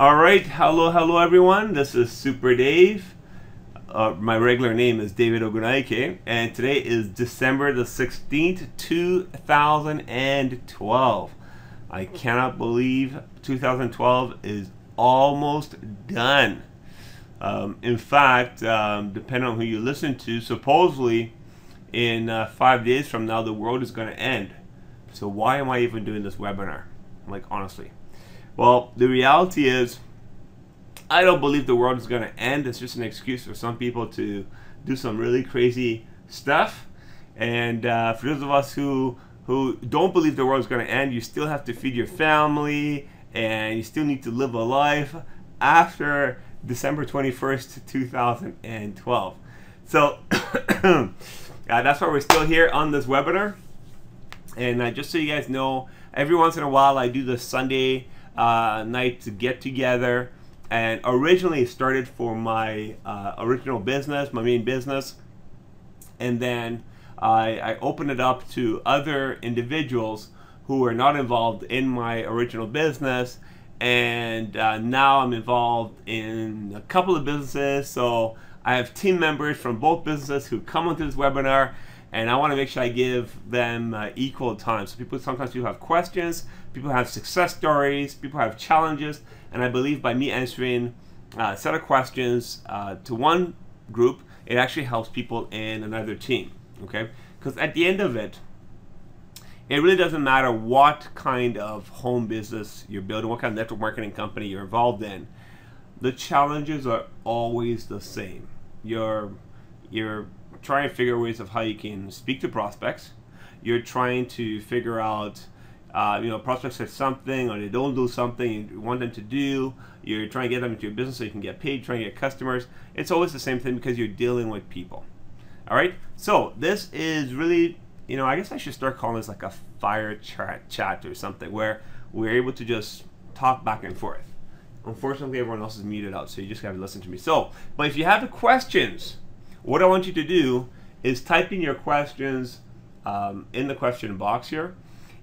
All right, hello everyone. This is Super Dave. My regular name is David Ogunaike, and today is December the 16th, 2012. I cannot believe 2012 is almost done. In fact, depending on who you listen to, supposedly in 5 days from now, the world is going to end. So why am I even doing this webinar? Like, honestly. Well, the reality is, I don't believe the world is going to end. It's just an excuse for some people to do some really crazy stuff. And for those of us who don't believe the world is going to end, you still have to feed your family, and you still need to live a life after December 21st, 2012. So that's why we're still here on this webinar. And just so you guys know, every once in a while I do the Sunday night to get together, and originally it started for my original business, my main business, and then I opened it up to other individuals who are not involved in my original business, and now I'm involved in a couple of businesses. So I have team members from both businesses who come onto this webinar, and I want to make sure I give them equal time. So sometimes people have questions, people have success stories, people have challenges, and I believe by me answering a set of questions to one group, it actually helps people in another team, okay? Because at the end of it, it really doesn't matter what kind of home business you're building, what kind of network marketing company you're involved in. The challenges are always the same. You're trying to figure ways of how you can speak to prospects. You're trying to figure out, prospects said something or they don't do something you want them to do. You're trying to get them into your business so you can get paid, trying to get customers. It's always the same thing because you're dealing with people. All right, so this is really, I guess I should start calling this like a fire chat or something where we're able to just talk back and forth. Unfortunately, everyone else is muted out, so you just got to listen to me. So, but if you have questions, what I want you to do is type in your questions in the question box here.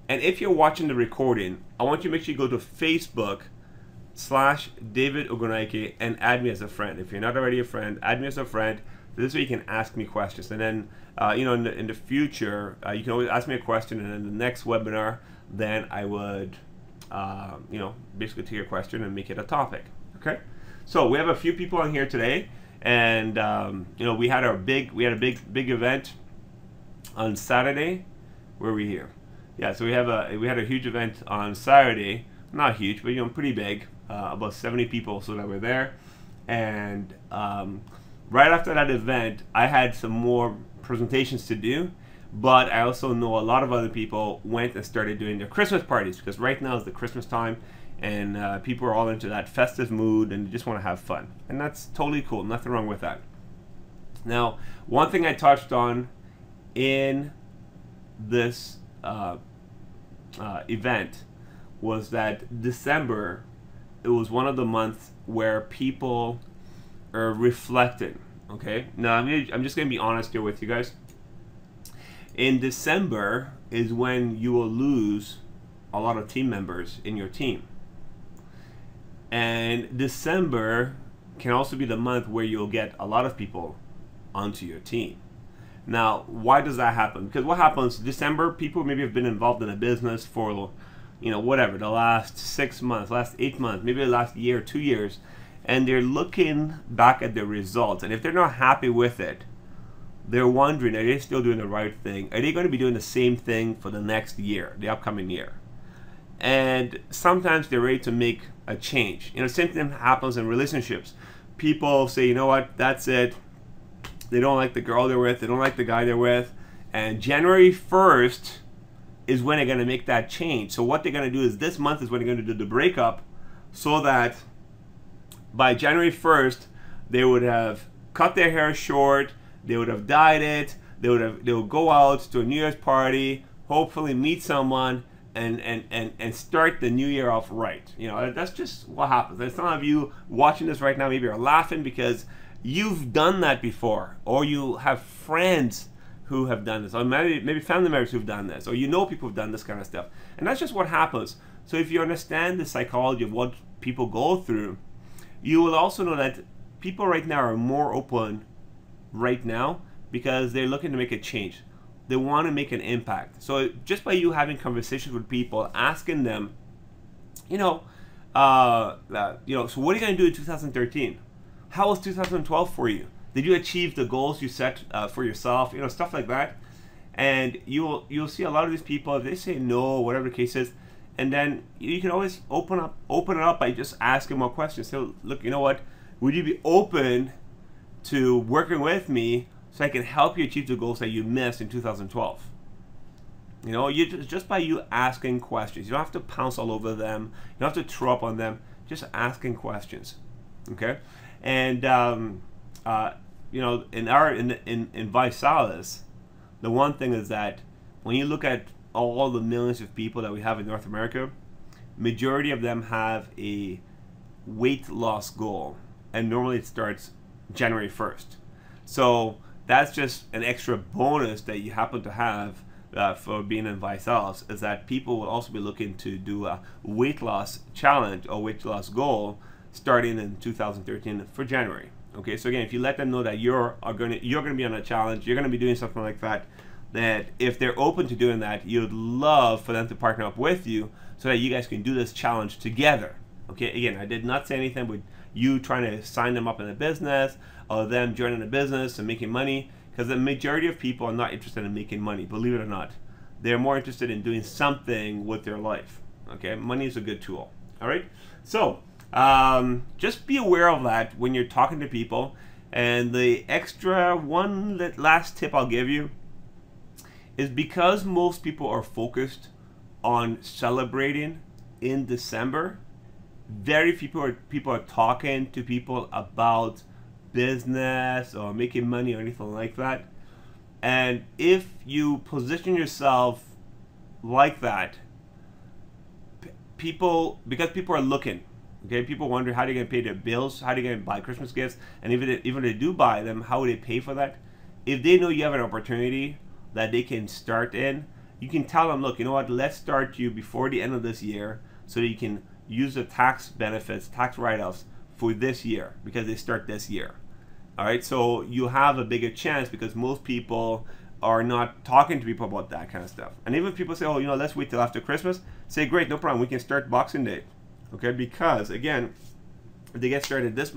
And if you're watching the recording, I want you to make sure you go to Facebook/David Ogunaike and add me as a friend. If you're not already a friend, add me as a friend. This way you can ask me questions. And then, in the future, you can always ask me a question, and in the next webinar, then I would, basically take your question and make it a topic. Okay? So we have a few people on here today. And we had a big event on Saturday. Where are we here? Yeah, so we had a huge event on Saturday. Not huge, but pretty big. About 70 people so that were there. And right after that event, I had some more presentations to do. But I also know a lot of other people went and started doing their Christmas parties, because right now is the Christmas time. And people are all into that festive mood and just want to have fun. And that's totally cool. Nothing wrong with that. Now, one thing I touched on in this event was that December, it was one of the months where people are reflecting. Okay? Now, I'm just going to be honest here with you guys. In December is when you will lose a lot of team members in your team. And December can also be the month where you'll get a lot of people onto your team. Now, why does that happen? Because what happens, December, people maybe have been involved in a business for, whatever, the last 6 months, last 8 months, maybe the last year, 2 years, and they're looking back at their results. And if they're not happy with it, they're wondering, are they still doing the right thing? Are they going to be doing the same thing for the next year, the upcoming year? And sometimes they're ready to make a change. Same thing happens in relationships. People say, you know what, that's it. They don't like the girl they're with. They don't like the guy they're with. And January 1st is when they're going to make that change. So what they're going to do is this month is when they're going to do the breakup, so that by January 1st, they would have cut their hair short. They would have dyed it. They would go out to a New Year's party, hopefully meet someone, and start the new year off right. That's just what happens. And some of you watching this right now maybe are laughing because you've done that before, or you have friends who have done this, or maybe family members who've done this, or people who've done this kind of stuff. And that's just what happens. So if you understand the psychology of what people go through, you will also know that people right now are more open right now because they're looking to make a change. They want to make an impact. So just by you having conversations with people, asking them, so what are you going to do in 2013? How was 2012 for you? Did you achieve the goals you set for yourself? Stuff like that. And you'll see a lot of these people, if they say no, whatever the case is, and then you can always open it up by just asking more questions. So look, you know what? Would you be open to working with me so I can help you achieve the goals that you missed in 2012? Just by you asking questions. You don't have to pounce all over them. You don't have to throw up on them. Just asking questions. Okay? And in ViSalus, the one thing is that when you look at all the millions of people that we have in North America, majority of them have a weight loss goal, and normally it starts January 1st. So that's just an extra bonus that you happen to have for being in ViSalus, is that people will also be looking to do a weight loss challenge or weight loss goal starting in 2013 for January. Okay, so again, if you let them know that you're going to be on a challenge, you're going to be doing something like that, that if they're open to doing that, you'd love for them to partner up with you so that you guys can do this challenge together. Okay, again, I did not say anything with you trying to sign them up in a business or them joining a business and making money, because the majority of people are not interested in making money, believe it or not. They're more interested in doing something with their life. Okay, money is a good tool. All right, so just be aware of that when you're talking to people. And the extra last tip I'll give you is, because most people are focused on celebrating in December, very few people are talking to people about business or making money or anything like that. And if you position yourself like that, because people are looking, okay, people wonder how they're going to pay their bills, how they're going to buy Christmas gifts, and even if they do buy them, how would they pay for that? If they know you have an opportunity that they can start in, you can tell them, look, you know what, let's start you before the end of this year so that you can use the tax benefits, tax write-offs for this year, because they start this year. All right, so you have a bigger chance, because most people are not talking to people about that kind of stuff. And even if people say, oh, let's wait till after Christmas, say, great, no problem, we can start Boxing Day. Okay, because again, if they get started this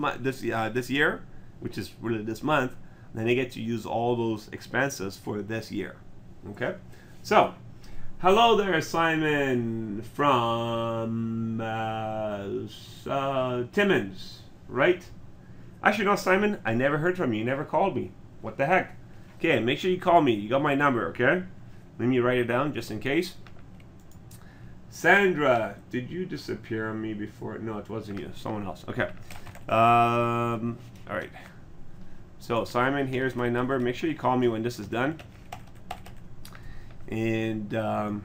year, which is really this month, then they get to use all those expenses for this year. Okay, so hello there, Simon from Timmins, right? Actually, no, Simon, I never heard from you. You never called me. What the heck? Okay, make sure you call me. You got my number, okay? Let me write it down just in case. Sandra, did you disappear on me before? No, it wasn't you. Someone else. Okay. All right. So, Simon, here's my number. Make sure you call me when this is done. And, oh,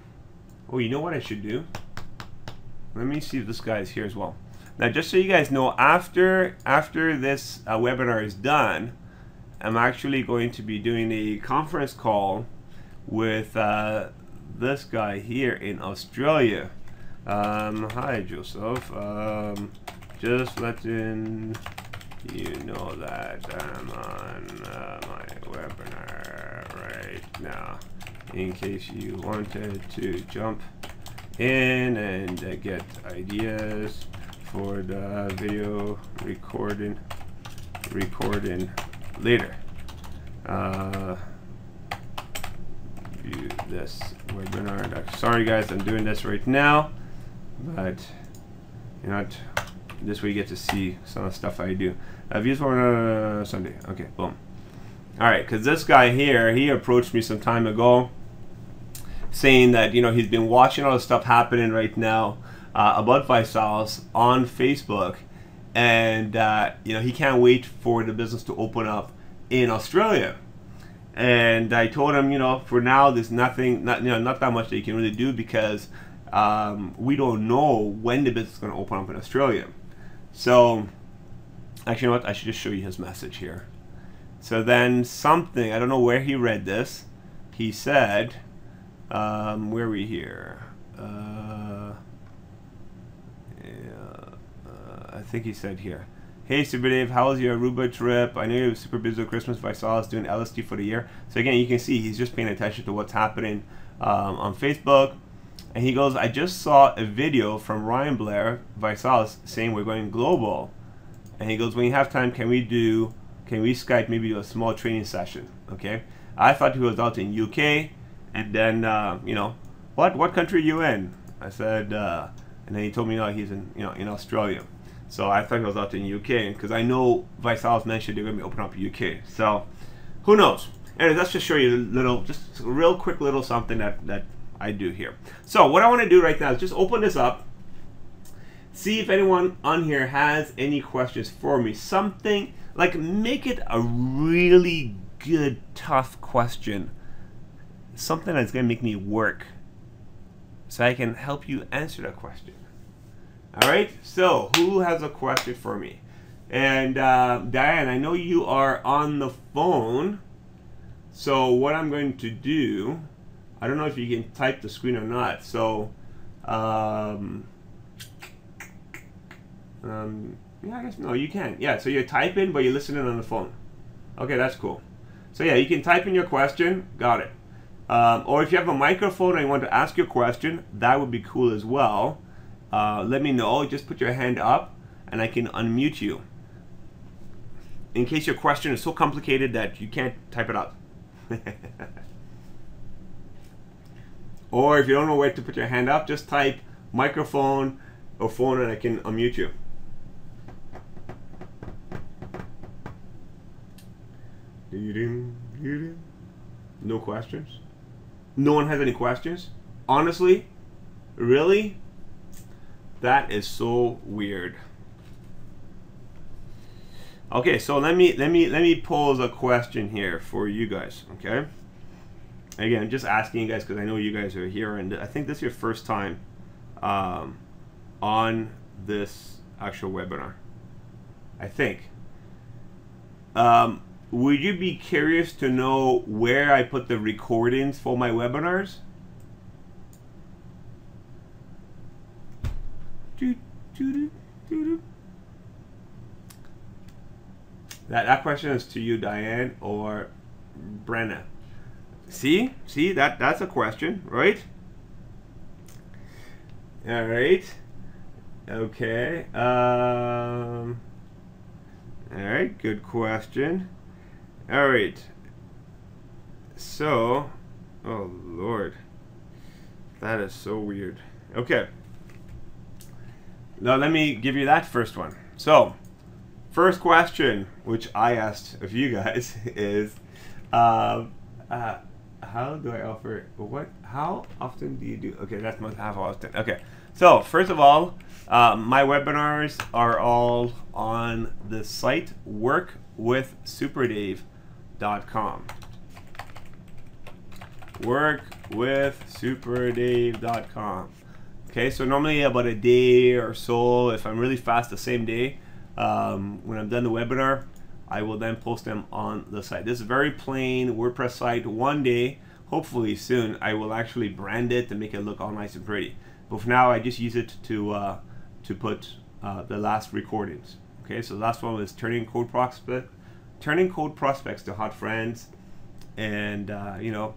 you know what I should do? Let me see if this guy is here as well. Now, just so you guys know, after this webinar is done, I'm actually going to be doing a conference call with this guy here in Australia. Hi, Joseph. Just letting you know that I'm on my webinar right now, in case you wanted to jump in and get ideas for the video recording later. View this webinar. Sorry guys, I'm doing this right now, but this way you get to see some of the stuff I do. Views for Sunday. Okay, boom. All right, because this guy here, he approached me some time ago, saying that he's been watching all the stuff happening right now about ViSalus on Facebook, and he can't wait for the business to open up in Australia. And I told him, for now there's not that much that you can really do, because we don't know when the business is going to open up in Australia. So actually, you know what? I should just show you his message here. So then something, I don't know where he read this. He said, where are we here? I think he said here. Hey, Super Dave, how was your Aruba trip? I know you were super busy with Christmas, but I saw us doing LSD for the year. So again, you can see he's just paying attention to what's happening on Facebook. And he goes, I just saw a video from Ryan Blair, Visalis, saying we're going global. And he goes, when you have time, can we Skype, maybe do a small training session? Okay. I thought he was out in UK, and then you know, what country are you in? I said, and then he told me, no, he's in in Australia. So I thought he was out in UK, because I know Visalis mentioned they're going to be opening up UK. So who knows? Anyway, let's just show you just a real quick little something that I do here. So what I want to do right now is just open this up, see if anyone on here has any questions for me. Something like, make it a really good, tough question. Something that's going to make me work, so I can help you answer that question. All right, so who has a question for me? And Diane, I know you are on the phone, so what I'm going to do, I don't know if you can type the screen or not, so yeah, I guess, no, you can. Yeah, so you're typing, but you're listening on the phone. Okay, that's cool. So yeah, you can type in your question, got it. Or if you have a microphone and you want to ask your question, that would be cool as well. Let me know, just put your hand up and I can unmute you, in case your question is so complicated that you can't type it out. Or if you don't know where to put your hand up, just type microphone or phone and I can unmute you. No questions? No one has any questions? Honestly? Really? That is so weird. Okay, so let me pose a question here for you guys, okay? Again, I'm just asking you guys because I know you guys are here, and I think this is your first time on this actual webinar. I think. Would you be curious to know where I put the recordings for my webinars? That question is to you, Diane or Brenna. See, that's a question, right? All right. Okay. All right. Good question. All right. So, oh Lord, that is so weird. Okay. Now let me give you that first one. So, first question, which I asked of you guys, is, how do I offer? What? How often do you do? Okay, that's not how often. Okay. So first of all, my webinars are all on the site workwithsuperdave.com. Workwithsuperdave.com. Okay, so normally about a day or so, if I'm really fast, the same day, when I'm done the webinar, I will then post them on the site. This is a very plain WordPress site. One day, hopefully soon, I will actually brand it to make it look all nice and pretty. But for now, I just use it to put the last recordings. Okay, so the last one was turning code prospects to hot friends, and you know,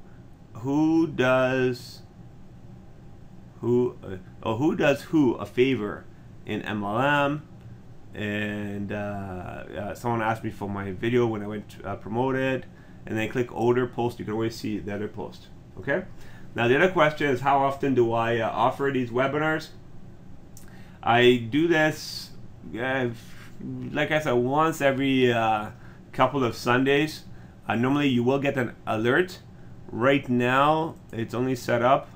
who does who a favor in MLM. And someone asked me for my video when I went to promote it, and then click older post. You can always see the other post. Okay. Now the other question is, how often do I offer these webinars? I do this, like I said, once every couple of Sundays. Normally you will get an alert. Right now it's only set up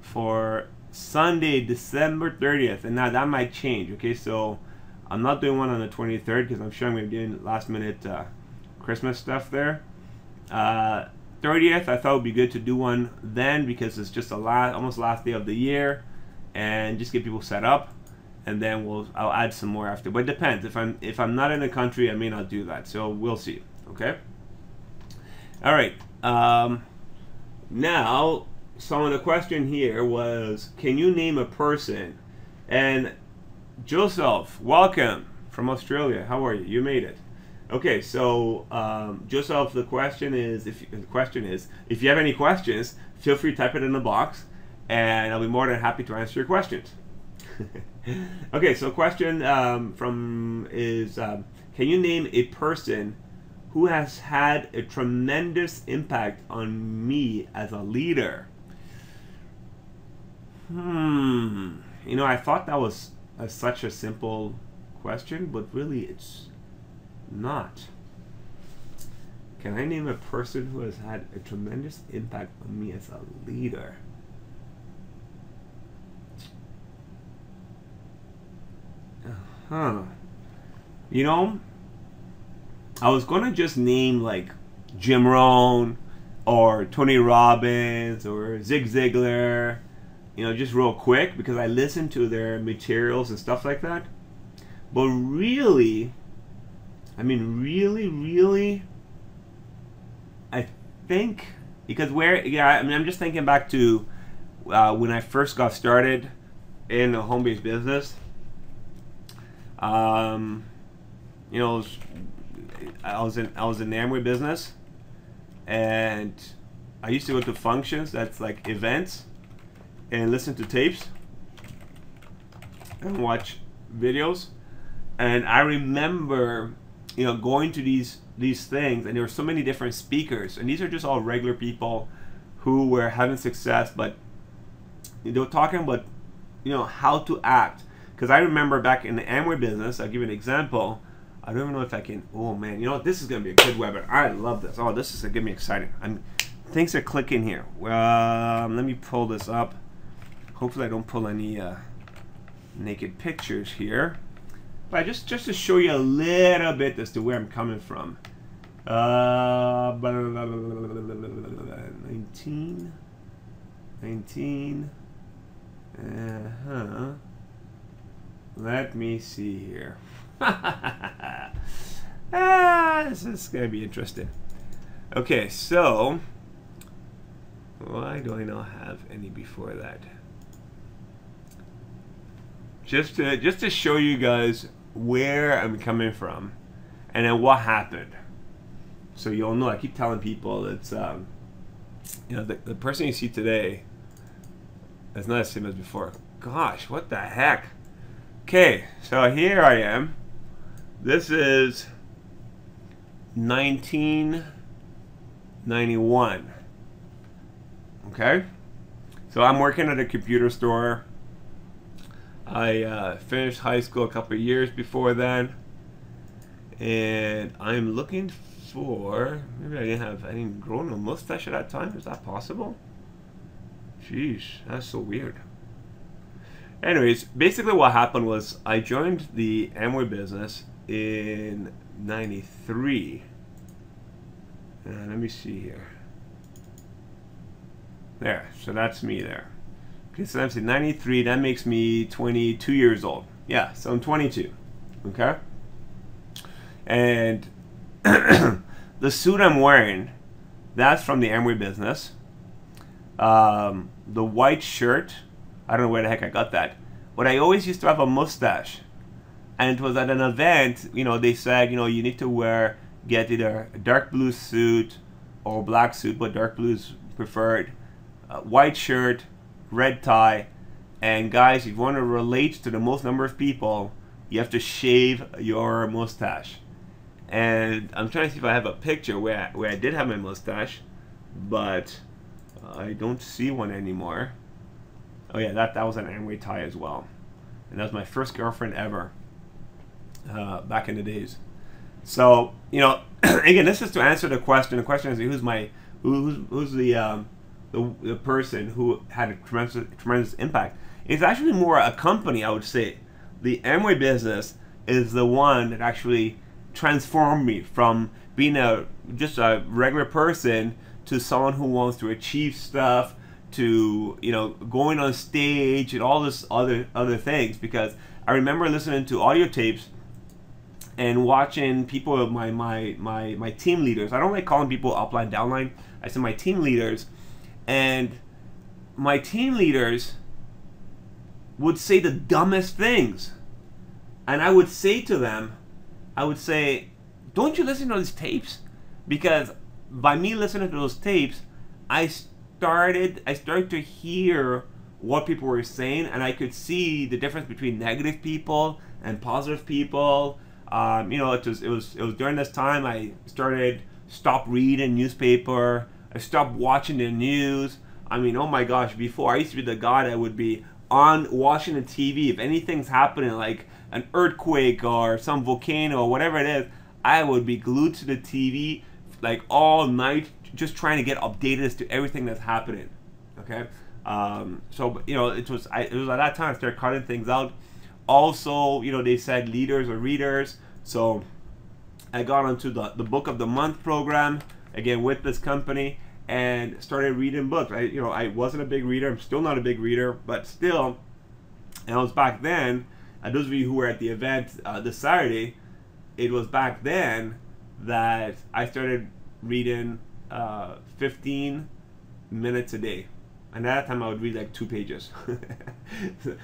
for Sunday, December 30th, and now that might change. Okay, so I'm not doing one on the 23rd because I'm sure I'm going to be doing last minute Christmas stuff there. 30th, I thought it would be good to do one then because it's just almost last day of the year, and just get people set up, and then I'll add some more after. But it depends. If I'm not in the country, I may not do that. So we'll see. Okay. All right. Now. So the question here was, can you name a person? And Joseph, welcome from Australia. How are you? You made it. Okay, so Joseph, the question is, if you have any questions, feel free to type it in the box, and I'll be more than happy to answer your questions. Okay, so question can you name a person who has had a tremendous impact on me as a leader? I thought that was such a simple question, but really it's not. Can I name a person who has had a tremendous impact on me as a leader? I was gonna just name like Jim Rohn or Tony Robbins or Zig Ziglar, just real quick, because I listen to their materials and stuff like that. But really, really, I think, because I'm just thinking back to when I first got started in the home-based business. I was in the Amway business, and I used to go to functions, that's like events, and listen to tapes and watch videos. And I remember, going to these things, and there were so many different speakers, and these are just all regular people who were having success, but they were talking about, how to act. Because I remember back in the Amway business, I'll give you an example. I don't even know if I can. Oh man, this is gonna be a good webinar. I love this. Oh, this is gonna get me excited. Things are clicking here. Let me pull this up. Hopefully, I don't pull any naked pictures here. But just to show you a little bit as to where I'm coming from. 19. Let me see here. This is going to be interesting. Okay, so why do I not have any before that? Just to show you guys where I'm coming from, and then what happened. So you'll know. I keep telling people it's the person you see today is not the same as before. Gosh, what the heck? Okay, so here I am. This is 1991. Okay, so I'm working at a computer store. I finished high school a couple of years before then, and I'm looking for, maybe I didn't grow no mustache at that time. Is that possible? Jeez, that's so weird. Anyways, basically what happened was I joined the Amway business in '93. Let me see here. There, so that's me there. Okay, so that's in '93. That makes me 22 years old. Yeah, so I'm 22. Okay? And the suit I'm wearing, that's from the Amway business. The white shirt, I don't know where the heck I got that, but I always used to have a mustache. And it was at an event, they said, you need to get either a dark blue suit or black suit, but dark blue is preferred. White shirt, red tie, and guys, if you want to relate to the most number of people, you have to shave your mustache. And I'm trying to see if I have a picture where I did have my mustache, but I don't see one anymore. Oh yeah, that was an Amway tie as well, and that was my first girlfriend ever back in the days. So again, this is to answer the question. The question is who's the person who had a tremendous impact. It's actually more a company, I would say. The Amway business is the one that actually transformed me from being just a regular person to someone who wants to achieve stuff, to going on stage and all this other things. Because I remember listening to audio tapes and watching people, my team leaders. I don't like calling people upline downline. I say my team leaders. And my team leaders would say the dumbest things. And I would say to them, I would say, don't you listen to these tapes? Because by me listening to those tapes, I started to hear what people were saying, and I could see the difference between negative people and positive people. You know, it was during this time I stopped reading newspaper. I stopped watching the news. I mean, oh my gosh, before I used to be the guy that would be on watching the TV. If anything's happening, like an earthquake or some volcano or whatever it is, I would be glued to the TV like all night, just trying to get updated as to everything that's happening. Okay, so you know, it was at that time I started cutting things out. Also, you know, they said leaders or readers, so I got onto the book of the month program again with this company and started reading books. I wasn't a big reader. I'm still not a big reader, but still, and it was back then. Those of you who were at the event this Saturday, it was back then that I started reading 15 minutes a day. And at that time I would read like 2 pages.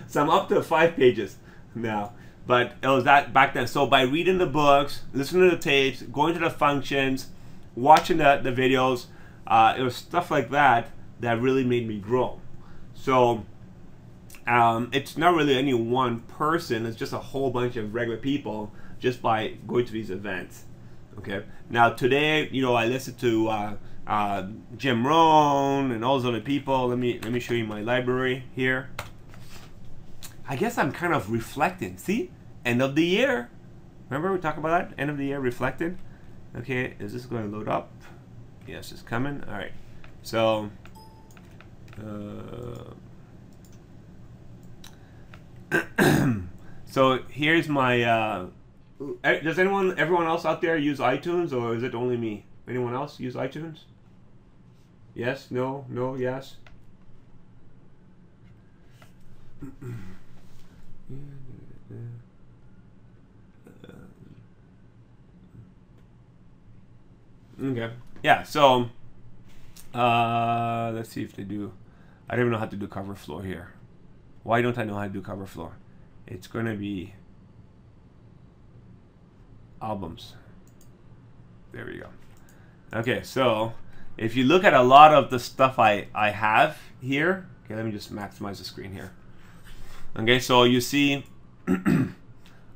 So I'm up to 5 pages now. But it was that back then. So by reading the books, listening to the tapes, going to the functions, watching the videos, it was stuff like that that really made me grow. So it's not really any one person, it's just a whole bunch of regular people just by going to these events. Okay. Now today, you know, I listen to Jim Rohn and all those other people. Let me show you my library here. I guess I'm kind of reflecting. See, end of the year. Remember we talked about that? End of the year, reflecting. Okay, is this going to load up? Yes, it's coming. All right. So, so here's my. Does everyone else out there use iTunes, or is it only me? Anyone else use iTunes? Yes, no, no, yes. Okay. Yeah, so let's see if they do. I don't even know how to do cover floor here. Why don't I know how to do cover floor? It's going to be albums. There we go. Okay, so if you look at a lot of the stuff I have here, okay, let me just maximize the screen here. Okay, so you see,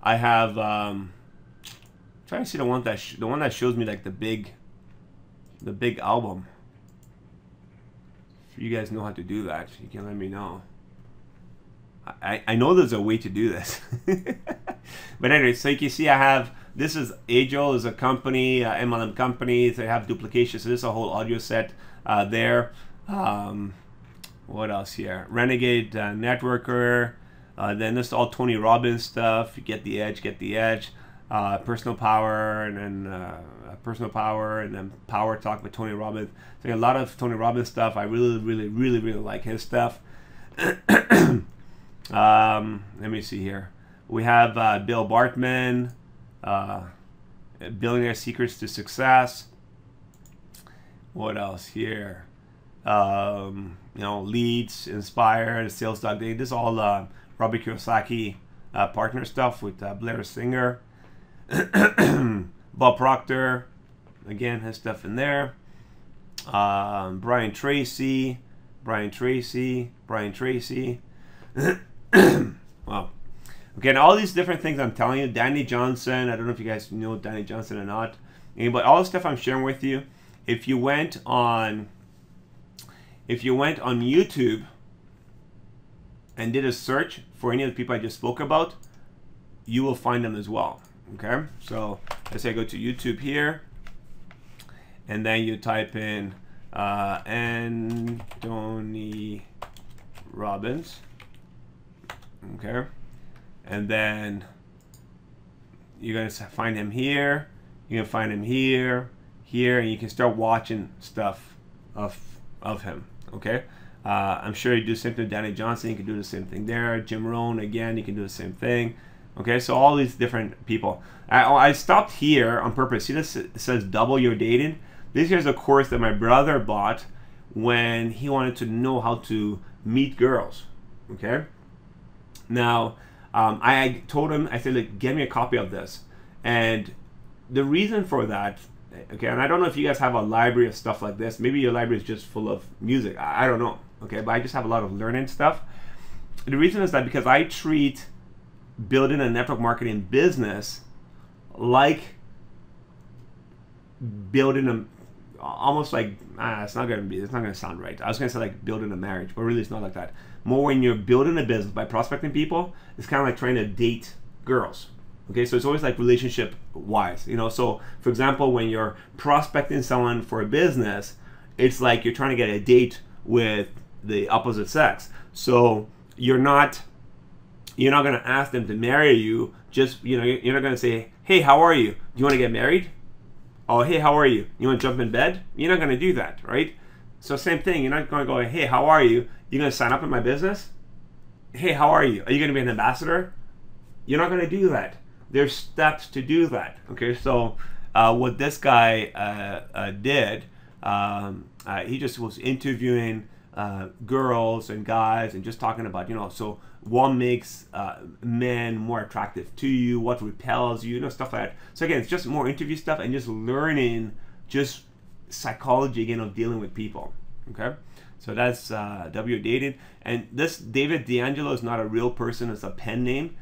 I have trying to see the one that shows me like the big album. If you guys know how to do that, you can let me know. I know there's a way to do this. But anyway, so you can see I have, this is Agile, is a company, MLM company. They have duplication, so this is a whole audio set there. What else here? Renegade Networker. Then this is all Tony Robbins stuff. You get the edge, personal power, and then personal power, and then power talk with Tony Robbins. So a lot of Tony Robbins stuff. I really like his stuff. Let me see here. We have Bill Bartman, Billionaire Secrets to Success. What else here? You know, Leads, Inspire, Sales Dog Day. This is all Robert Kiyosaki partner stuff with Blair Singer. Bob Proctor, again, his stuff in there. Brian Tracy. Wow. Okay, and all these different things I'm telling you, Danny Johnson, I don't know if you guys know Danny Johnson or not, but all the stuff I'm sharing with you, if you went on YouTube and did a search for any of the people I just spoke about, you will find them as well. Okay, so let's say I go to YouTube here, and then you type in Anthony Robbins. Okay, and then you're gonna find him here. You can find him here, and you can start watching stuff of him. Okay, I'm sure you do the same thing with Danny Johnson. You can do the same thing there. Jim Rohn, again, you can do the same thing. Okay, so all these different people. I stopped here on purpose. See this? It says double your dating. This here's a course that my brother bought when he wanted to know how to meet girls. Okay. Now, I told him, I said, like, get me a copy of this. And the reason for that, okay, and I don't know if you guys have a library of stuff like this. Maybe your library is just full of music. I don't know, okay, but I just have a lot of learning stuff. The reason is that because I treat building a network marketing business like building a, almost like, it's not gonna sound right. I was gonna say like building a marriage, but really it's not like that. More when you're building a business by prospecting people, it's kind of like trying to date girls. Okay, so it's always like relationship wise, you know. So for example, when you're prospecting someone for a business, it's like you're trying to get a date with the opposite sex. So you're not going to ask them to marry you. Just, you know, you're not going to say, hey, how are you? Do you want to get married? Oh, hey, how are you? You want to jump in bed? You're not going to do that, right? So same thing. You're not going to go, hey, how are you? You're going to sign up in my business? Hey, how are you? Are you going to be an ambassador? You're not going to do that. There's steps to do that. Okay, so what this guy did, he just was interviewing girls and guys and just talking about, you know, so what makes men more attractive to you, what repels you, you know, stuff like that. So again, it's just more interview stuff and just learning just psychology again of dealing with people. Okay, so that's W Dating, and this David D'Angelo is not a real person; it's a pen name.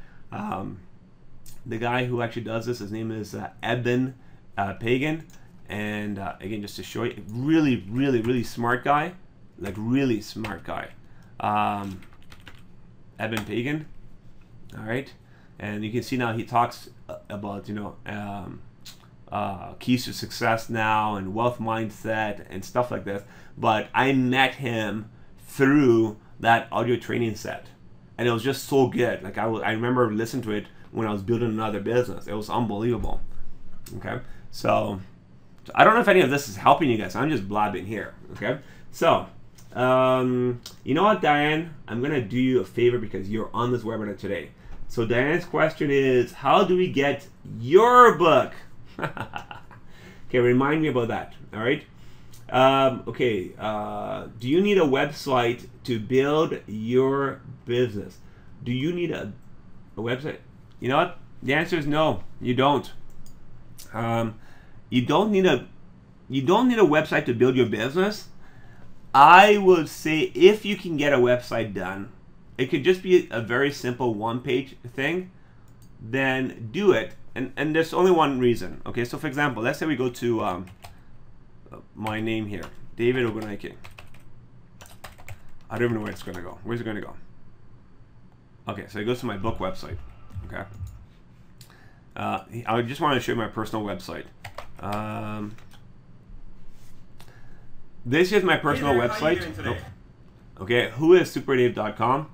The guy who actually does this, his name is Eben Pagan, and again, just to show you, really, really, really smart guy. Like really smart guy, Eben Pagan. All right, and you can see now he talks about, you know, keys to success now and wealth mindset and stuff like this. But I met him through that audio training set, and it was just so good. Like I remember listening to it when I was building another business. It was unbelievable. Okay, so I don't know if any of this is helping you guys. I'm just blabbing here. Okay, so. You know what, Diane? I'm gonna do you a favor because you're on this webinar today. So Diane's question is, how do we get your book? Okay, remind me about that. All right. Okay. Do you need a website to build your business? Do you need a website? You know what? The answer is no. You don't. You don't need a website to build your business. I would say if you can get a website done, it could just be a very simple one-page thing, then do it. And there's only one reason. Okay, so for example, let's say we go to my name here, David Ogunike. I don't even know where it's going to go. Where's it going to go? Okay, so it goes to my book website. Okay. I just want to show you my personal website. This is my personal website. Nope. Okay, whoissuperdave.com.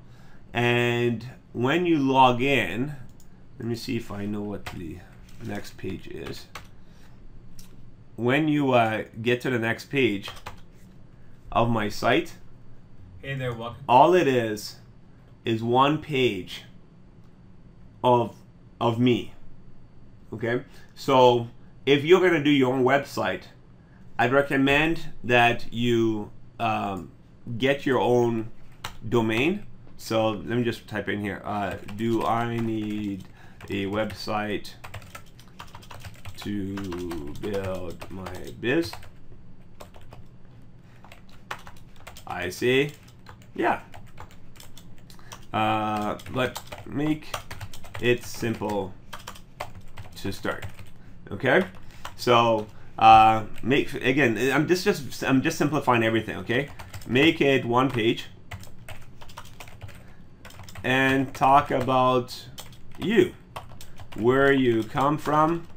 And when you log in, let me see if I know what the next page is. When you get to the next page of my site, hey there, welcome. All it is one page of me. Okay, so if you're gonna do your own website, I'd recommend that you get your own domain. So let me just type in here. Do I need a website to build my biz? I say, yeah. But make it simple to start. Okay, so I'm just simplifying everything. Okay, make it one page and talk about you, where you come from,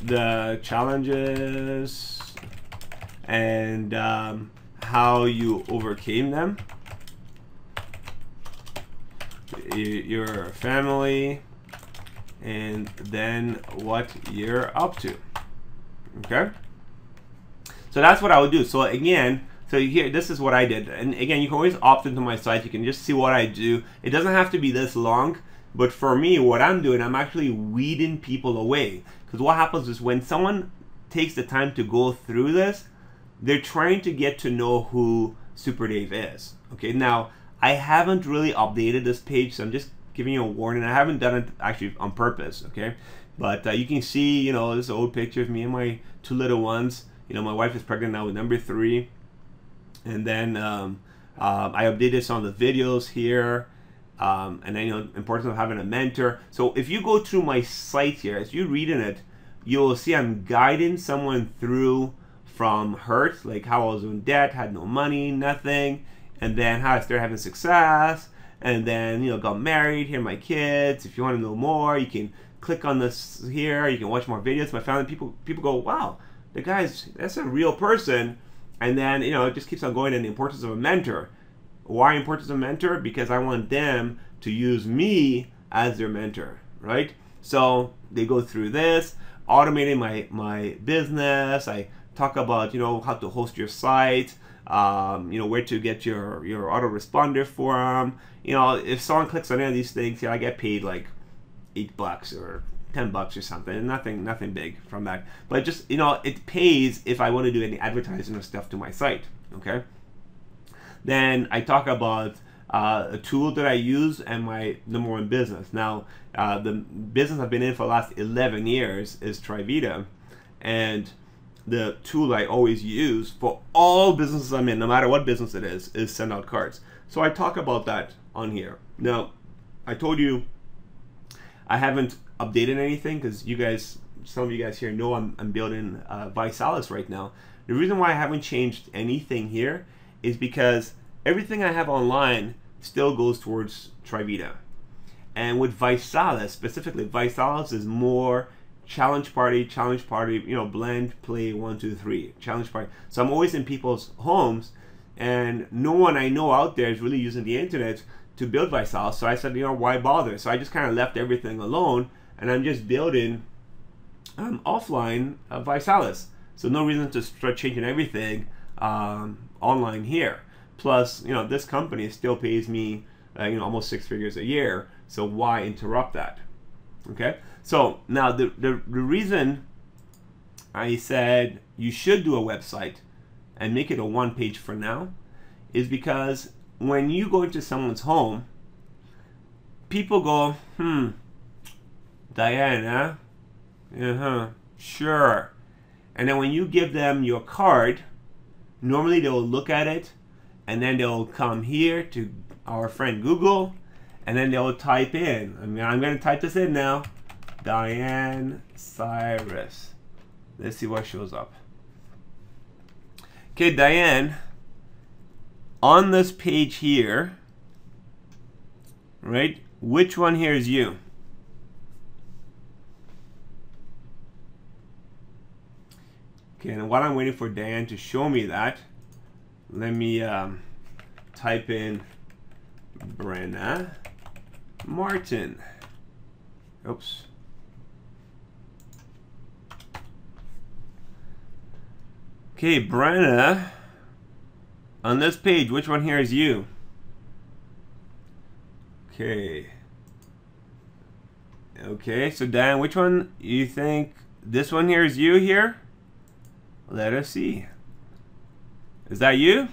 the challenges, and how you overcame them, your family, and then what you're up to. Okay, so that's what I would do. So again, so here, this is what I did. And again, you can always opt into my site. You can just see what I do. It doesn't have to be this long, but for me, what I'm doing, I'm actually weeding people away. Because what happens is when someone takes the time to go through this, they're trying to get to know who Super Dave is. Okay, now I haven't really updated this page, so I'm just giving you a warning. I haven't done it actually on purpose, okay? But you can see, you know, this old picture of me and my 2 little ones. You know, my wife is pregnant now with number 3. And then I updated some of the videos here. And then, you know, importance of having a mentor. So if you go through my site here, as you're reading it, you'll see I'm guiding someone through from hurt, like how I was in debt, had no money, nothing, and then how I started having success, and then, you know, got married, here are my kids. If you want to know more, you can click on this here, you can watch more videos. My family, people go, wow, the guy's, that's a real person. And then, you know, it just keeps on going, and the importance of a mentor. Why importance of a mentor? Because I want them to use me as their mentor, right? So they go through this, automating my business. I talk about, you know, how to host your site, you know, where to get your autoresponder form. You know, if someone clicks on any of these things, yeah, I get paid like $8 or $10 or something. Nothing big from that. But just, you know, it pays if I want to do any advertising or stuff to my site, okay? Then I talk about a tool that I use and my #1 business. Now, the business I've been in for the last 11 years is Trivita, and the tool I always use for all businesses I'm in, no matter what business it is send out cards. So I talk about that on here. Now, I told you I haven't updated anything because you guys, some of you guys here know I'm building ViSalus right now. The reason why I haven't changed anything here is because everything I have online still goes towards Trivita. And with ViSalus, specifically, ViSalus is more challenge party, you know, blend, play, 1, 2, 3, challenge party. So I'm always in people's homes, and no one I know out there is really using the internet to build ViSalus. So I said, you know, why bother? So I just kind of left everything alone, and I'm just building offline ViSalus. So no reason to start changing everything online here. Plus, you know, this company still pays me, you know, almost 6 figures a year. So why interrupt that? Okay. So now the reason I said you should do a website and make it a 1-page for now is because when you go into someone's home, people go, Diana, sure. And then when you give them your card, normally they'll look at it, and then they'll come here to our friend Google, and then they'll type in. I'm going to type this in now. Diane Cyrus. Let's see what shows up. Okay, Diane, on this page here, right, which one here is you? Okay, and while I'm waiting for Diane to show me that, let me type in Brenna Martin. Oops. Okay, Brenna, on this page, which one here is you? Okay. Okay, so Dan, which one you think this one here is you here? Let us see. Is that you?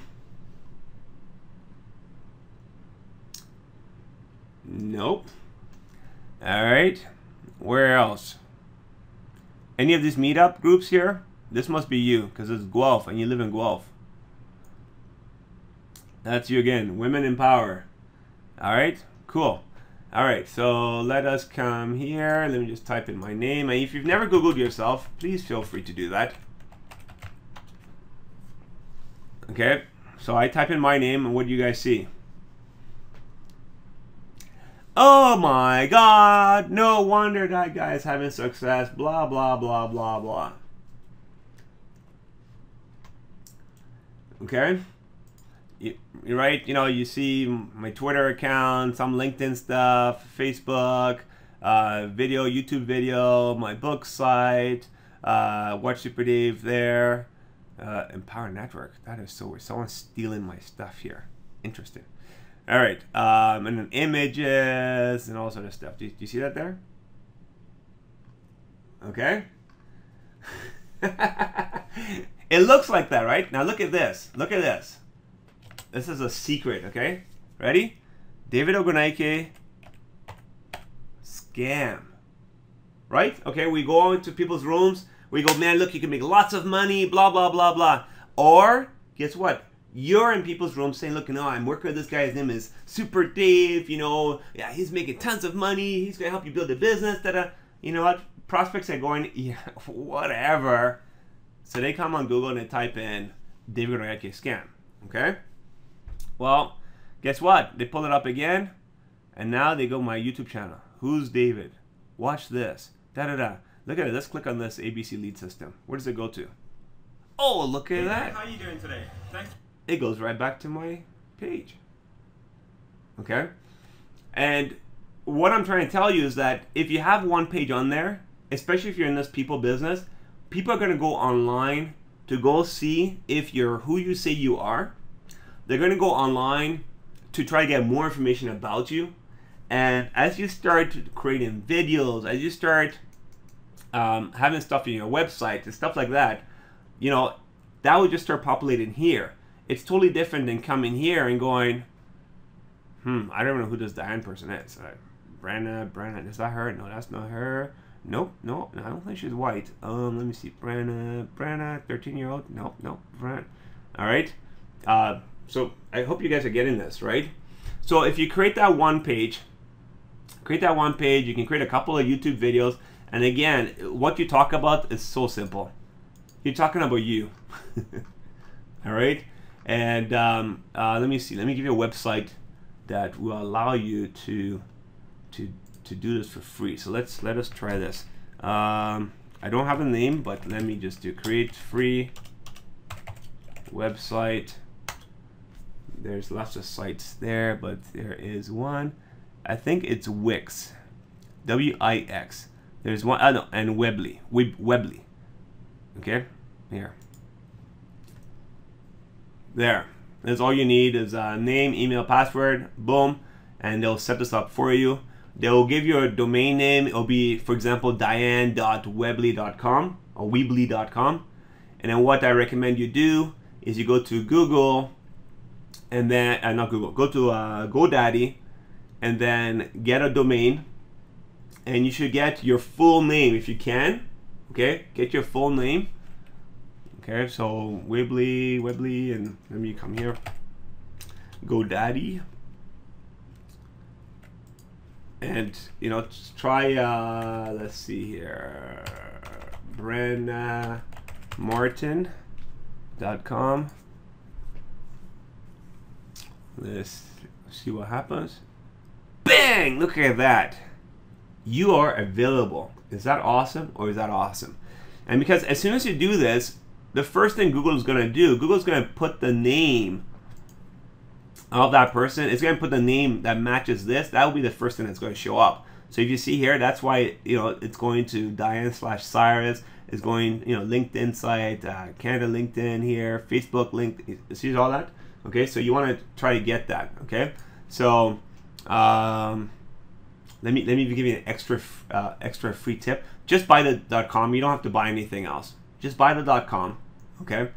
Nope. All right. Where else? Any of these meetup groups here? This must be you because it's Guelph and you live in Guelph. That's you again. Women in Power. All right. Cool. All right. So let us come here. Let me just type in my name. And if you've never Googled yourself, please feel free to do that. Okay. So I type in my name, and what do you guys see? Oh my God. No wonder that guy is having success. Blah, blah, blah, blah, blah. Okay, you're right. You know, you see my Twitter account, some LinkedIn stuff, Facebook, video, YouTube video, my book site, Watch Super Dave there, Empower Network. That is so weird. Someone's stealing my stuff here. Interesting. All right, and then images and all sort of stuff. Do you see that there? Okay. It looks like that, right? Now look at this. Look at this. This is a secret, okay? Ready? David Ogunnaike scam. Right? Okay, we go into people's rooms. We go, man, look, you can make lots of money, blah, blah, blah, blah. Or, guess what? You're in people's rooms saying, look, you know, I'm working with this guy. His name is Super Dave. You know, yeah, he's making tons of money. He's going to help you build a business. Da-da. You know what? Prospects are going, yeah, whatever. So they come on Google and they type in David Ogunnaike scam. Okay? Well, guess what? They pull it up again. And now they go to my YouTube channel. Who's David? Watch this. Da-da-da. Look at it. Let's click on this ABC lead system. Where does it go to? Oh, look at that. How are you doing today? Thanks. It goes right back to my page. Okay? And what I'm trying to tell you is that if you have one page on there, especially if you're in this people business, people are going to go online to go see if you're who you say you are. They're going to go online to try to get more information about you. And as you start creating videos, as you start having stuff in your website and stuff like that, you know, that would just start populating here. It's totally different than coming here and going, I don't know who this Diane person is. Brenna, is that her? No, that's not her. Nope, no, I don't think she's white. Let me see, Brenna, 13-year-old. Nope, Brenna. All right. So I hope you guys are getting this, right? So if you create that one page, you can create a couple of YouTube videos. And again, what you talk about is so simple. You're talking about you. All right. And let me see. Let me give you a website that will allow you to do this for free. So let us try this. I don't have a name, but let me just do create free website. There's lots of sites there, but there is one. I think it's Wix, W-I-X. There's one, no, and Weebly, Weebly. Okay, here. There. That's all you need is a name, email, password, boom, and they'll set this up for you. They'll give you a domain name. It'll be, for example, diane.weebly.com or weebly.com. And then what I recommend you do is you go to Google, and then not Google, go to GoDaddy, and then get a domain, and you should get your full name if you can. Okay, get your full name. Okay, so Weebly, and let me come here. GoDaddy, and you know, just try. Let's see here, BrennaMartin.com. Let's see what happens. Bang! Look at that. You are available. Is that awesome or is that awesome? And because as soon as you do this, the first thing Google is going to do, Google is going to put the name of that person. It's going to put the name that matches this. That will be the first thing that's going to show up. So if you see here, that's why, you know, it's going to Diane/Cyrus. It's going, you know, LinkedIn site, Canada LinkedIn here, Facebook link. You see all that? Okay, so you want to try to get that. Okay, so let me give you an extra free tip. Just buy the .com. You don't have to buy anything else. Just buy the .com. Okay.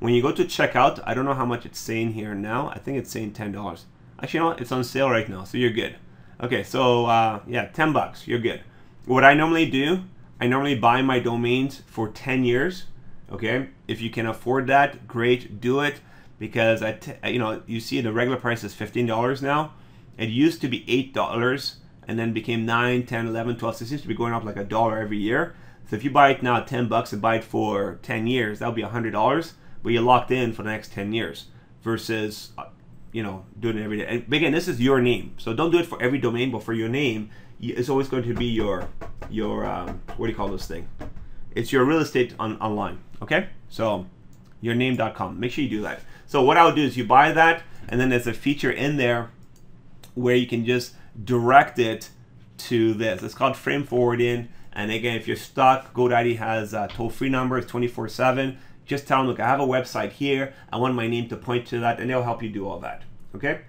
When you go to checkout, I don't know how much it's saying here now. I think it's saying $10. Actually, you know what? It's on sale right now, so you're good. Okay, so yeah, $10. You're good. What I normally do, I normally buy my domains for 10 years. Okay, if you can afford that, great, do it. Because you know, you see the regular price is $15 now. It used to be $8 and then became $9, $10, $11, $12. So it seems to be going up like $1 every year. So if you buy it now at $10 and buy it for 10 years, that'll be $100, but you're locked in for the next 10 years versus you know, doing it every day. And again, this is your name, so don't do it for every domain, but for your name, it's always going to be your what do you call this thing? It's your real estate online. Okay, so yourname.com. Make sure you do that. So what I would do is you buy that, and then there's a feature in there where you can just direct it to this. It's called frame forwarding. And again, if you're stuck, GoDaddy has a toll-free number. It's 24/7. Just tell them, look, I have a website here. I want my name to point to that, and they'll help you do all that. Okay?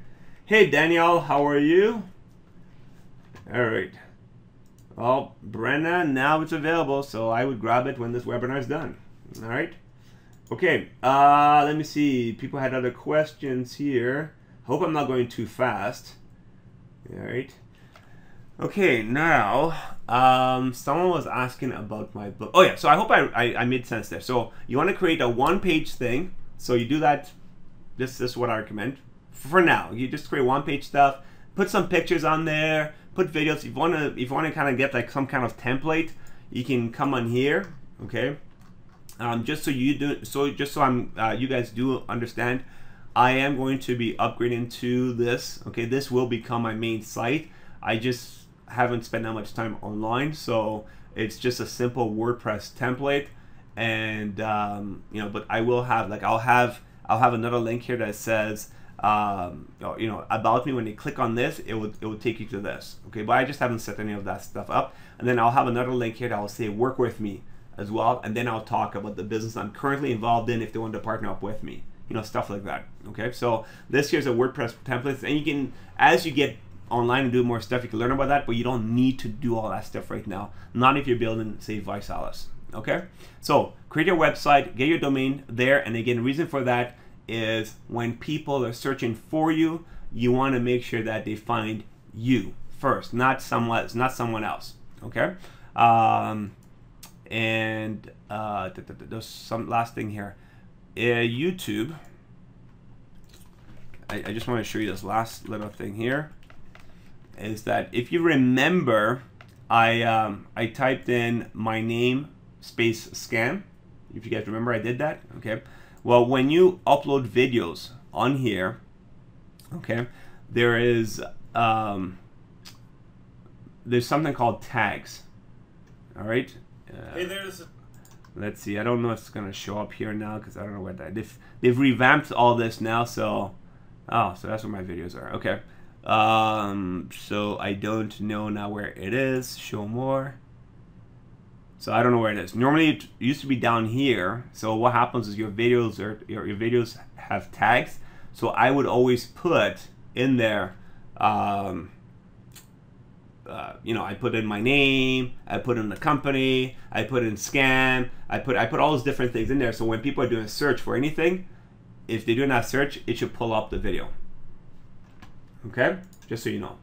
Hey, Danielle, how are you? All right. Well, Brenna, now it's available, so I would grab it when this webinar is done. All right? Okay, let me see. People had other questions here. Hope I'm not going too fast. All right. Okay, now someone was asking about my book. Oh yeah, so I hope I made sense there. So you want to create a one-page thing. So you do that. This is what I recommend for now. You just create one-page stuff. Put some pictures on there. Put videos. If you want to kind of get like some kind of template, you can come on here. Okay. Just so you guys do understand, I am going to be upgrading to this. Okay, this will become my main site. I just haven't spent that much time online, so it's just a simple WordPress template, and but I will have I'll have another link here that says about me. When they click on this, it will take you to this. Okay, but I just haven't set any of that stuff up, and then I'll have another link here that will say work with me as well, and then I'll talk about the business I'm currently involved in if they want to partner up with me, stuff like that. Okay, so this here's a WordPress template, and you can, as you get online and do more stuff, you can learn about that, but you don't need to do all that stuff right now, not if you're building, say, ViSalus. Okay, so create your website, get your domain there, and again, the reason for that is when people are searching for you, you want to make sure that they find you first, not someone else. Okay, and there's some last thing here. YouTube. I just want to show you this last little thing here. Is that if you remember, I typed in my name space scam. If you guys remember, I did that. Okay. Well, when you upload videos on here, okay, there's something called tags. All right. Hey, there's. Let's see. I don't know if it's gonna show up here now because I don't know where that. They've revamped all this now. So that's where my videos are. Okay. So I don't know now where it is. Show more. So I don't know where it is. Normally it used to be down here. So what happens is your videos your videos have tags. So I would always put in there, I put in my name, I put in the company, I put in scam, I put all those different things in there. So when people are doing a search for anything, if they're doing that search, it should pull up the video. Okay, just so you know.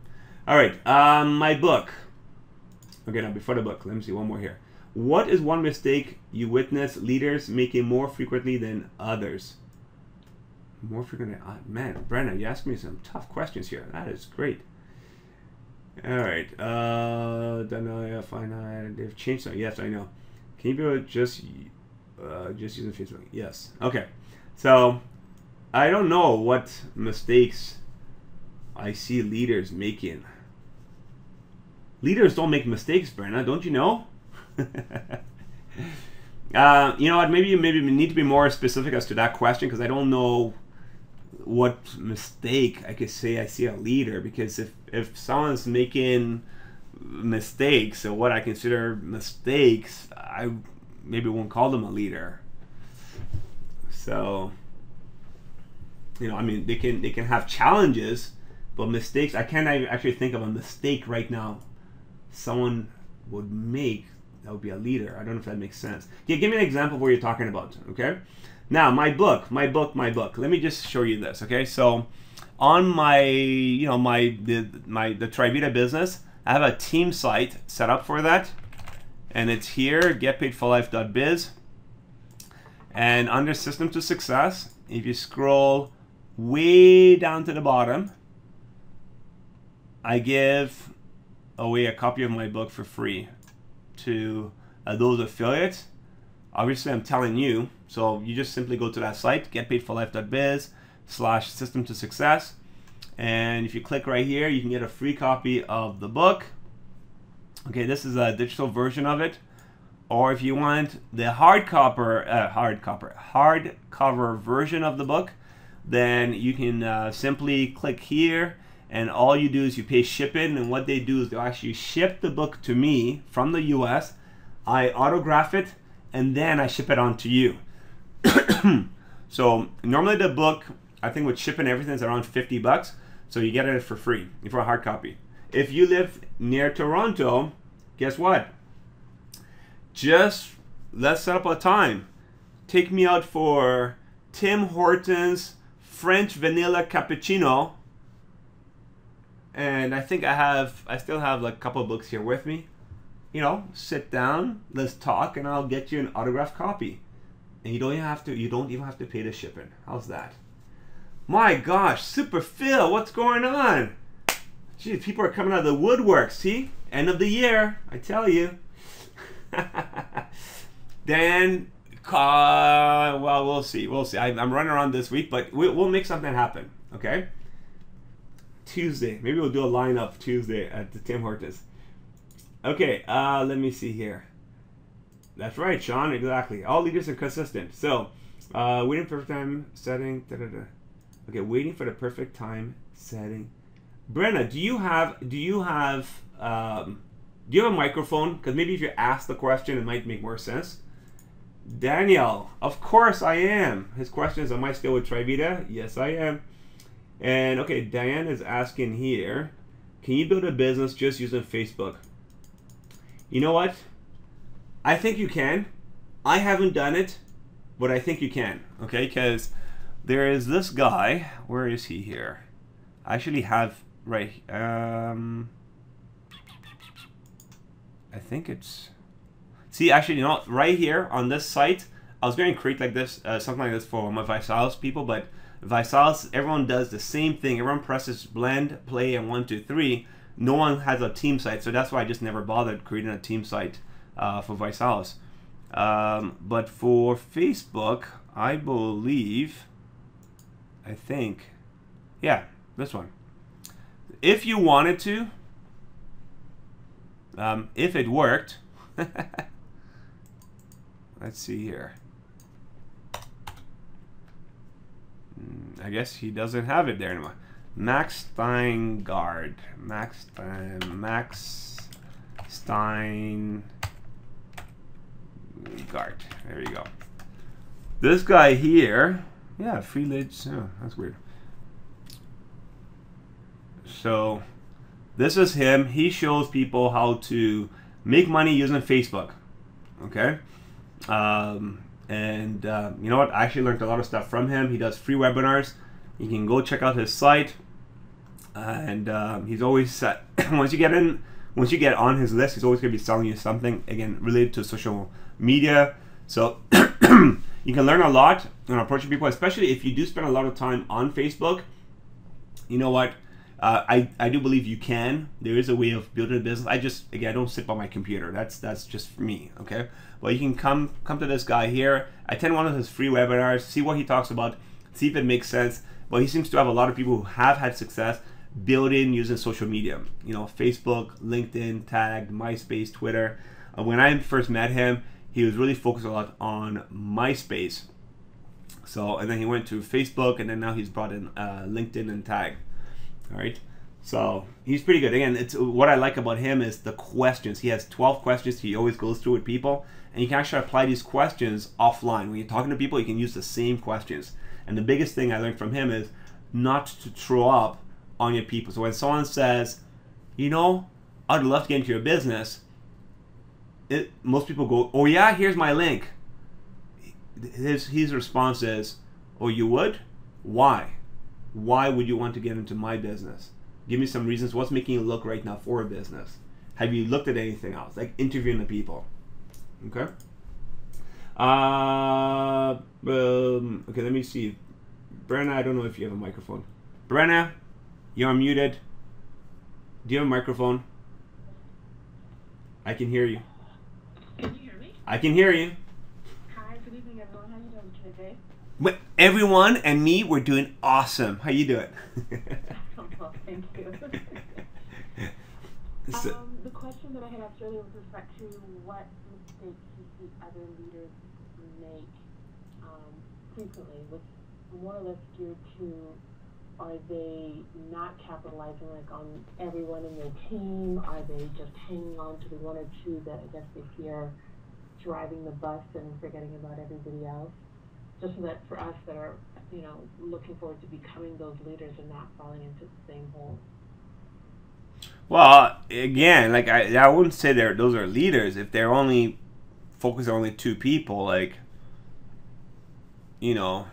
All right, my book. Okay, now before the book, let me see one more here. What is one mistake you witness leaders making more frequently than others? More frequently, man, Brenna, you asked me some tough questions here. That is great. All right, finite. They've changed some. Yes, I know. Can you be just using Facebook? Yes. Okay, so I don't know what mistakes I see leaders making. Leaders don't make mistakes, Brenna. Don't you know? You know what? Maybe we need to be more specific as to that question, because I don't know what mistake I could say I see a leader. Because if someone's making mistakes, or what I consider mistakes, I maybe won't call them a leader. So, I mean, they can have challenges, but mistakes, I can't actually think of a mistake right now someone would make that would be a leader. I don't know if that makes sense. Yeah, give me an example of what you're talking about. Okay. Now my book. Let me just show you this. Okay. So on my the Trivita business, I have a team site set up for that, and it's here, getpaidforlife.biz, and under System to Success, if you scroll way down to the bottom, I give away a copy of my book for free to those affiliates. Obviously, I'm telling you, so you just simply go to that site, getpaidforlife.biz/System to Success, and if you click right here, you can get a free copy of the book. Okay, this is a digital version of it, or if you want the hardcover version of the book, then you can simply click here, and all you do is you pay shipping, and what they do is they'll actually ship the book to me from the US. I autograph it, and then I ship it on to you. So normally the book, I think with shipping and everything, is around $50, so you get it for free for a hard copy. If you live near Toronto, guess what? Just let's set up a time. Take me out for Tim Hortons French vanilla cappuccino. And I think I still have like a couple of books here with me. You know, sit down, let's talk, and I'll get you an autographed copy. And you don't even have to pay the shipping. How's that? My gosh, Super Phil, what's going on? Geez, people are coming out of the woodwork. See? End of the year, I tell you. Dan, well, we'll see. We'll see. I'm running around this week, but we'll make something happen. Okay? Tuesday. Maybe we'll do a lineup Tuesday at the Tim Hortons. Okay, let me see here. That's right, Sean. Exactly. All leaders are consistent. So, waiting for perfect time setting. Okay, waiting for the perfect time setting. Brenna, do you have a microphone? Because maybe if you ask the question, it might make more sense. Daniel, of course I am. His question is, am I still with Trivita? Yes, I am. And okay, Diane is asking here, can you build a business just using Facebook? You know what? I think you can. I haven't done it, but I think you can. Okay, because there is this guy. Where is he here? I actually have right. I think it's. See, actually, you know, right here on this site, I was going to create like this, something like this for my ViSalus people, but ViSalus, everyone does the same thing. Everyone presses blend, play, and 1, 2, 3. No one has a team site, so that's why I just never bothered creating a team site for ViSalus. But for Facebook, I think, yeah, this one. If you wanted to, if it worked, let's see here. I guess he doesn't have it there anymore. Max Steingard. Max Steingard. There you go. This guy here. Yeah, free lids. Oh, that's weird. So, this is him. He shows people how to make money using Facebook. Okay? You know what? I actually learned a lot of stuff from him. He does free webinars. You can go check out his site. And he's always set. once you get on his list, he's always going to be selling you something, again, related to social media. So you can learn a lot on approaching people, especially if you do spend a lot of time on Facebook. You know what? I do believe you can. There is a way of building a business. I don't sit by my computer. That's just for me, okay? Well, you can come to this guy here, attend one of his free webinars, see what he talks about, see if it makes sense. Well, he seems to have a lot of people who have had success building using social media. You know, Facebook, LinkedIn, Tag, MySpace, Twitter. When I first met him, he was really focused a lot on MySpace. So, and then he went to Facebook, and then now he's brought in LinkedIn and Tag. All right, so he's pretty good. Again, it's what I like about him is the questions. He has 12 questions he always goes through with people, and you can actually apply these questions offline. When you're talking to people, you can use the same questions. And the biggest thing I learned from him is not to throw up on your people. So when someone says, you know, I'd love to get into your business, most people go, oh yeah, here's my link. His response is, oh, you would? Why? Why would you want to get into my business? Give me some reasons. What's making you look right now for a business? Have you looked at anything else? Like interviewing the people. Okay. Okay, let me see. Brenna, I don't know if you have a microphone. Brenna, you're muted. Do you have a microphone? I can hear you. Can you hear me? I can hear you. Hi, good evening, everyone. How are you doing today? But everyone and me, we're doing awesome. How you doing? Well, thank you. The question that I had asked earlier with respect to what mistakes you see other leaders make frequently, was more or less geared to, are they not capitalizing like on everyone in their team? Are they just hanging on to the one or two that I guess they fear driving the bus and forgetting about everybody else? Just so that for us that are, you know, looking forward to becoming those leaders and not falling into the same hole. Well, again, like I wouldn't say those are leaders if they're only focused on only two people, like, you know,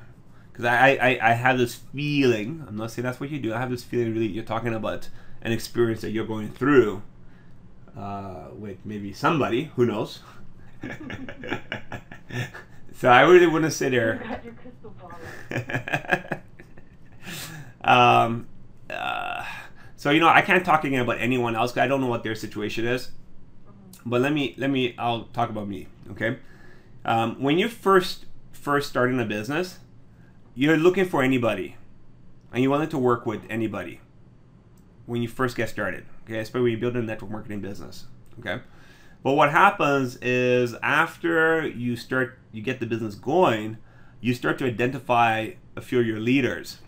because I have this feeling, I'm not saying that's what you do, I have this feeling really you're talking about an experience that you're going through with maybe somebody, who knows. So I really wouldn't sit there. You got your crystal ball. So I can't talk again about anyone else, because I don't know what their situation is. But I'll talk about me, okay? When you're first starting a business, you're looking for anybody, and you want to work with anybody when you first get started, okay? Especially when you build a network marketing business, okay? But what happens is after you get the business going, you start to identify a few of your leaders,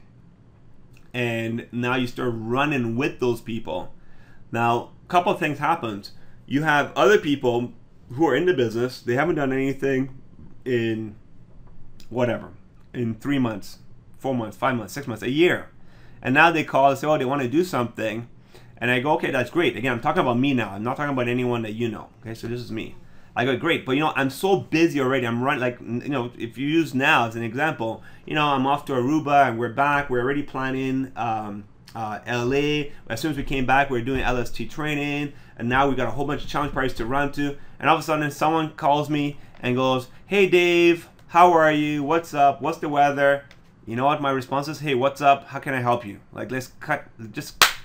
and now you start running with those people. Now, a couple of things happens. You have other people who are in the business, they haven't done anything in in 3 months, 4 months, 5 months, 6 months, a year. And now they call and say, oh, they want to do something. And I go, okay, that's great. Again, I'm talking about me now. I'm not talking about anyone that you know. Okay, so this is me. I go, great, but I'm so busy already. I'm running, like, if you use now as an example, I'm off to Aruba and we're back. We're already planning LA. As soon as we came back, we were doing LST training. And now we got a whole bunch of challenge parties to run to. And all of a sudden, someone calls me and goes, hey, Dave, how are you? What's up? What's the weather? You know what my response is? Hey, what's up? How can I help you? Like, just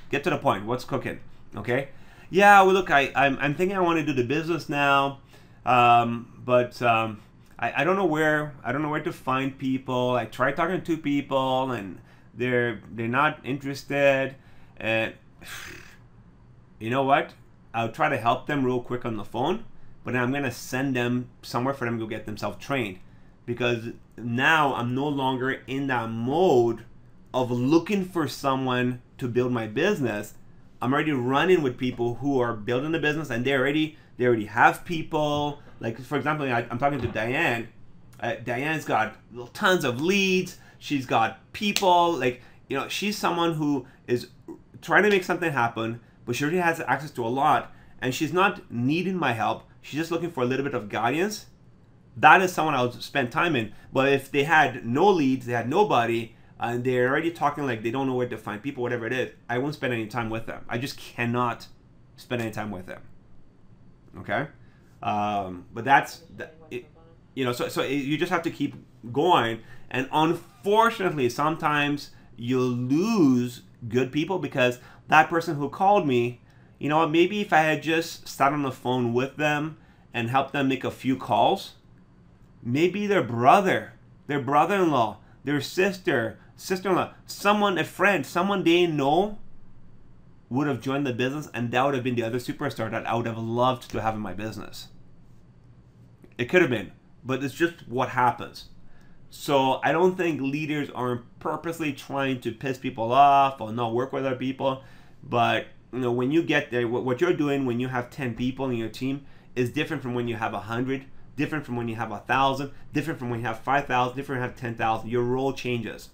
get to the point. What's cooking? Okay? Yeah, well, look, I'm thinking I want to do the business now, but I don't know where to find people. I tried talking to 2 people, and they're not interested. And you know what? I'll try to help them real quick on the phone, but then I'm gonna send them somewhere for them to go get themselves trained, because now I'm no longer in that mode of looking for someone to build my business. I'm already running with people who are building the business, and they already have people. Like, for example, I'm talking to Diane. Diane's got tons of leads. She's got people. Like, she's someone who is trying to make something happen, but she already has access to a lot, and she's not needing my help. She's just looking for a little bit of guidance. That is someone I'll spend time in. But if they had no leads, they had nobody, and they're already talking like they don't know where to find people, whatever it is, I won't spend any time with them. I just cannot spend any time with them. Okay? But that's, so you just have to keep going. And unfortunately, sometimes you'll lose good people, because that person who called me, maybe if I had just sat on the phone with them and helped them make a few calls, maybe their brother, their brother-in-law, their sister, sister-in-law, a friend, someone they know would have joined the business, and that would have been the other superstar that I would have loved to have in my business. It could have been, but it's just what happens. So I don't think leaders are purposely trying to piss people off or not work with other people. But when you get there, what you're doing when you have 10 people in your team is different from when you have 100, different from when you have 1,000, different from when you have 5,000, different when you have 10,000. Your role changes.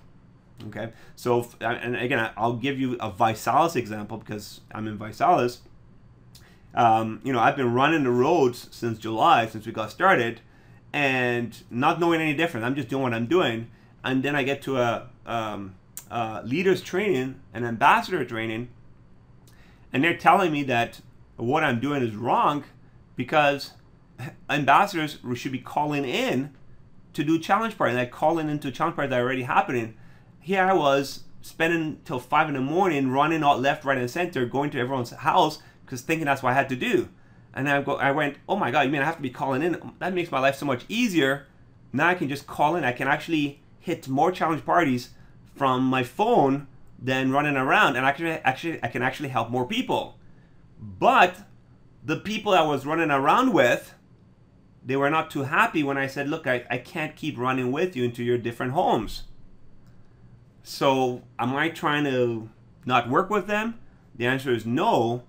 Okay. So, and again, I'll give you a ViSalus example, because I'm in ViSalus. I've been running the roads since July, since we got started, and not knowing any different. I'm just doing what I'm doing. And then I get to a leaders training, an ambassador training, and they're telling me that what I'm doing is wrong, because ambassadors should be calling in to do challenge parties, like calling into challenge parties that are already happening. Here I was spending till 5 in the morning running out left, right, and center, going to everyone's house, because thinking that's what I had to do. And I went, oh my God, you mean I have to be calling in? That makes my life so much easier. Now I can just call in. I can actually hit more challenge parties from my phone than running around, and I can actually help more people. But the people I was running around with, they were not too happy when I said, look, I can't keep running with you into your different homes. So am I trying to not work with them? The answer is no.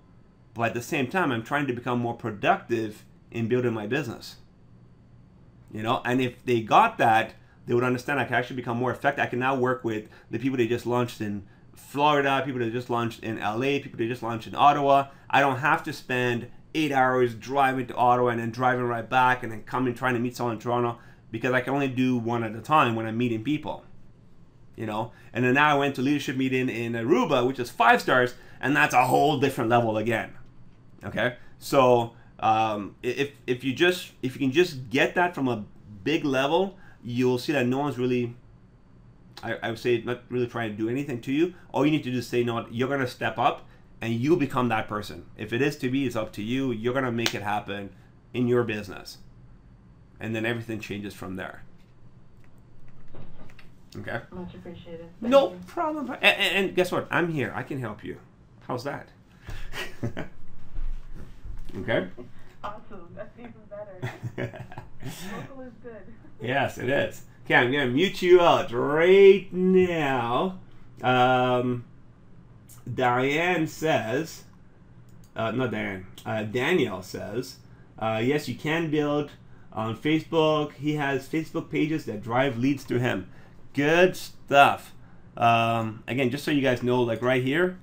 But at the same time, I'm trying to become more productive in building my business. And if they got that, they would understand I can actually become more effective. I can now work with the people they just launched in Florida, people that just launched in LA, people that just launched in Ottawa. I don't have to spend 8 hours driving to Ottawa and then driving right back and then coming trying to meet someone in Toronto, because I can only do one at a time when I'm meeting people. you know. And then now I went to leadership meeting in Aruba, which is 5 stars, and that's a whole different level again. Okay, so if you can just get that from a big level, you'll see that no one's really, I would say, not really trying to do anything to you. All you need to do is say, no, you're gonna step up, and you become that person. If it is to be, it's up to you. You're gonna make it happen in your business, and then everything changes from there. Okay. Much appreciated. No problem. And guess what? I'm here. I can help you. How's that? Okay. Awesome. That's even better. Local is good. Yes, it is. Okay, I'm gonna mute you out right now. Diane says, not Diane. Danielle says, yes, you can build on Facebook. He has Facebook pages that drive leads to him. Good stuff. Again, just so you guys know, like right here,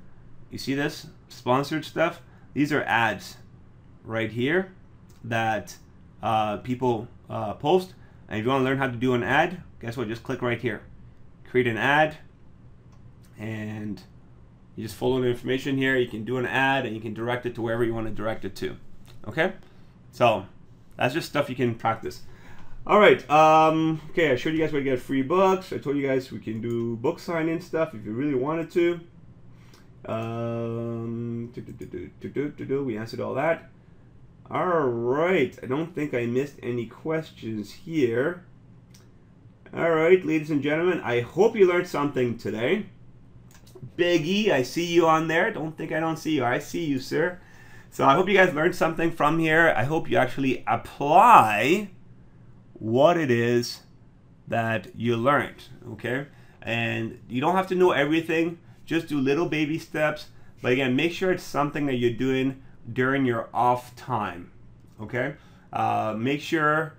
you see this sponsored stuff? These are ads right here that people post. And if you want to learn how to do an ad, guess what? Just click right here. Create an ad, and you just follow the information here. You can do an ad, and you can direct it to wherever you want to direct it to. Okay? So that's just stuff you can practice. All right. Okay, I showed you guys where to get free books. I told you guys we can do book signing stuff if you really wanted to. We answered all that. All right. I don't think I missed any questions here. All right, ladies and gentlemen, I hope you learned something today. Big E, I see you on there. Don't think I don't see you. I see you, sir. So I hope you guys learned something from here. I hope you actually apply what it is that you learned, okay? And you don't have to know everything. Just do little baby steps. But again, make sure it's something that you're doing during your off time, okay? Make sure,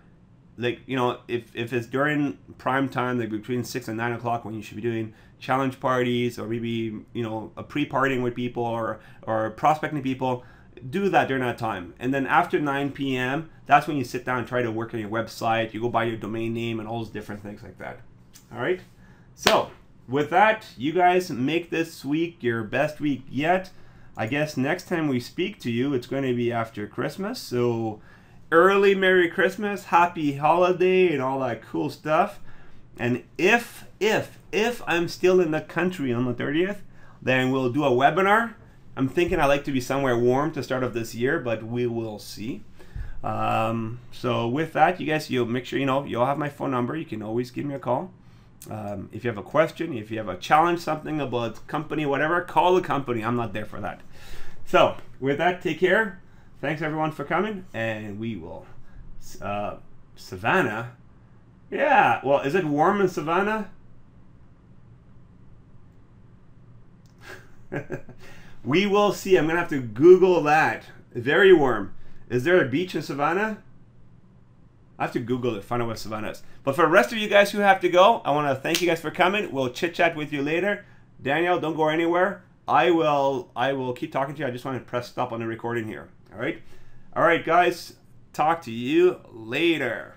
like, you know, if it's during prime time, like between 6 and 9 o'clock, when you should be doing challenge parties, or maybe, you know, a pre-partying with people, or prospecting people, do that during that time. And then after 9 p.m., that's when you sit down and try to work on your website. You go buy your domain name and all those different things like that. All right? So with that, you guys make this week your best week yet. I guess next time we speak to you, it's going to be after Christmas. So early Merry Christmas, Happy Holiday, and all that cool stuff. And if I'm still in the country on the 30th, then we'll do a webinar. I'm thinking I like to be somewhere warm to start off this year, but we will see. So with that, you guys, you'll make sure, you know, you'll have my phone number. You can always give me a call. If you have a question, if you have a challenge, something about company, whatever, call the company. I'm not there for that. So with that, take care. Thanks everyone for coming, and we will. Savannah? Yeah, well, is it warm in Savannah? We will see. I'm going to have to Google that. Very warm. Is there a beach in Savannah? I have to Google it, find out what Savannah is. But for the rest of you guys who have to go, I want to thank you guys for coming. We'll chit-chat with you later. Daniel, don't go anywhere. I will keep talking to you. I just want to press stop on the recording here. All right? All right, guys. Talk to you later.